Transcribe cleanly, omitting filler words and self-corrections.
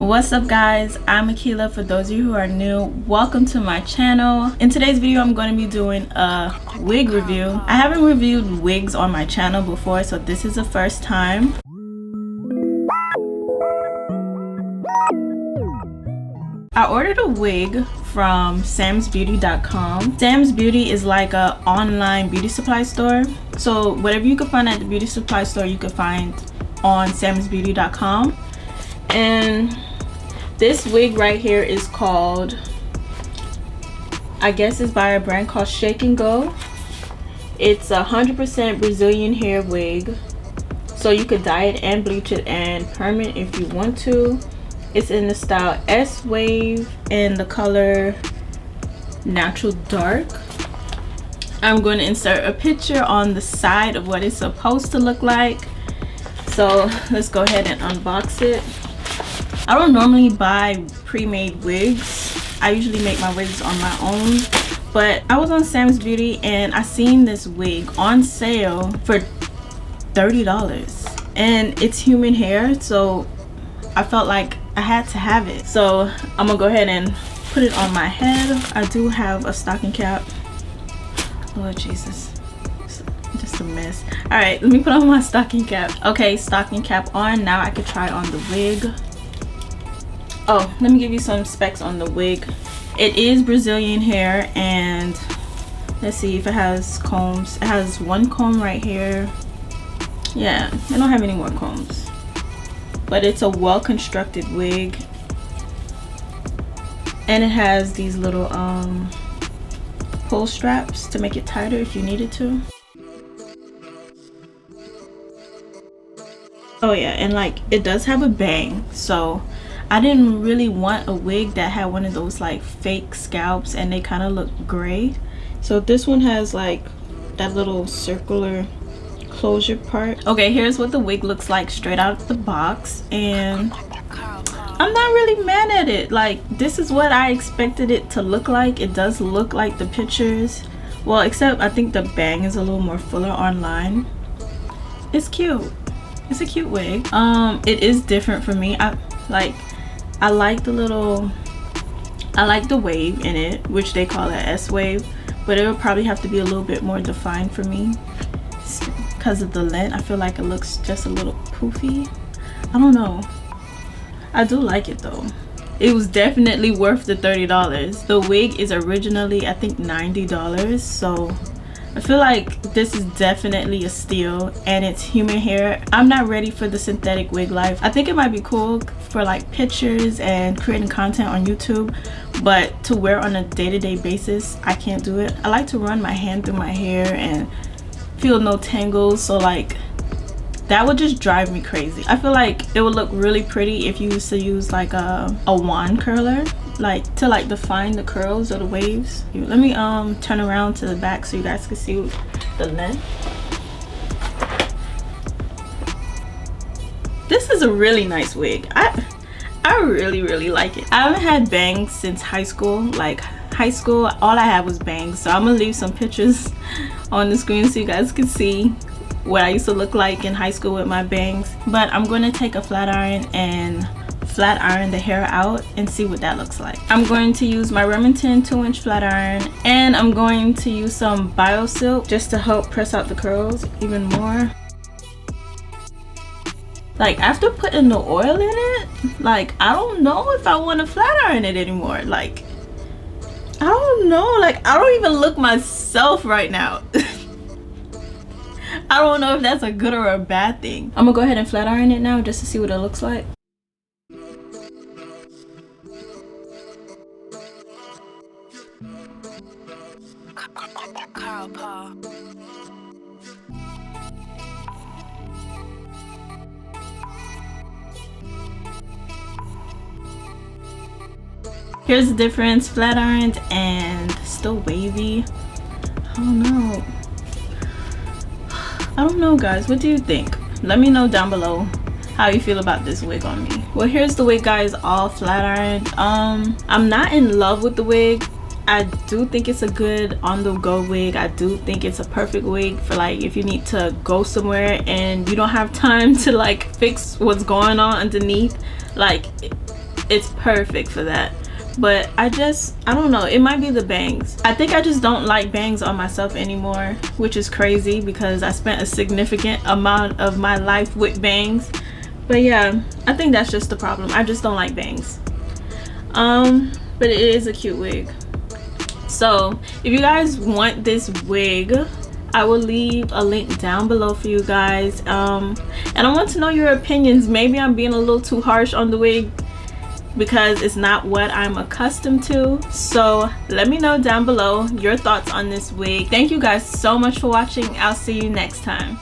What's up guys, I'm Akila. For those of you who are new, welcome to my channel. In today's video I'm going to be doing a wig review. I haven't reviewed wigs on my channel before, so this is the first time. I ordered a wig from samsbeauty.com. Sam's Beauty is like a online beauty supply store. So whatever you can find at the beauty supply store, you can find on samsbeauty.com. And this wig right here is called, I guess it's by a brand called Shake and Go. It's 100% Brazilian hair wig. So you could dye it and bleach it and perm it if you want to. It's in the style S Wave and the color Natural Dark. I'm going to insert a picture on the side of what it's supposed to look like. So let's go ahead and unbox it. I don't normally buy pre-made wigs. I usually make my wigs on my own. But I was on Sam's Beauty and I seen this wig on sale for $30. And it's human hair, so I felt like I had to have it. So I'm gonna go ahead and put it on my head. I do have a stocking cap. Lord Jesus, just a mess. All right, let me put on my stocking cap. Okay, stocking cap on. Now I could try on the wig. Oh, let me give you some specs on the wig. It is Brazilian hair, and let's see if it has combs. It has one comb right here. Yeah, I don't have any more combs. But it's a well-constructed wig, and it has these little pull straps to make it tighter if you needed to. Oh yeah, and like it does have a bang, so I didn't really want a wig that had one of those like fake scalps and they kind of look gray. So this one has like that little circular closure part. Okay, here's what the wig looks like straight out of the box, and I'm not really mad at it. Like, this is what I expected it to look like. It does look like the pictures, well, except I think the bang is a little more fuller online. It's cute. It's a cute wig. It is different for me. I like the little, I like the wave in it, which they call an S wave, but it would probably have to be a little bit more defined for me because of the length. I feel like it looks just a little poofy. I don't know. I do like it though. It was definitely worth the $30. The wig is originally I think $90, so I feel like this is definitely a steal, and it's human hair. I'm not ready for the synthetic wig life. I think it might be cool for like pictures and creating content on YouTube, but to wear on a day-to-day basis, I can't do it. I like to run my hand through my hair and feel no tangles, so like that would just drive me crazy. I feel like it would look really pretty if you used to use like a wand curler, like to like define the curls or the waves. Let me turn around to the back so you guys can see the length. This is a really nice wig. I really like it. I haven't had bangs since high school. Like high school, all I had was bangs, so I'm gonna leave some pictures on the screen so you guys can see what I used to look like in high school with my bangs. But I'm going to take a flat iron and flat iron the hair out and see what that looks like. I'm going to use my Remington 2-inch flat iron, and I'm going to use some BioSilk just to help press out the curls even more. Like after putting the oil in it, like I don't know if I want to flat iron it anymore. Like I don't know, like I don't even look myself right now. I don't know if that's a good or a bad thing. I'm gonna go ahead and flat iron it now just to see what it looks like. ColourPop. Here's the difference, flat ironed and still wavy. I don't know guys, what do you think? Let me know down below how you feel about this wig on me. Well, here's the wig guys, all flat ironed. I'm not in love with the wig. I do think it's a good on-the-go wig. I do think it's a perfect wig for like if you need to go somewhere and you don't have time to like fix what's going on underneath. Like it's perfect for that. But I don't know, it might be the bangs. I think I just don't like bangs on myself anymore, which is crazy because I spent a significant amount of my life with bangs. But yeah, I think that's just the problem. I just don't like bangs. But it is a cute wig. So if you guys want this wig, I will leave a link down below for you guys. And I want to know your opinions. Maybe I'm being a little too harsh on the wig because it's not what I'm accustomed to. So let me know down below your thoughts on this wig. Thank you guys so much for watching. I'll see you next time.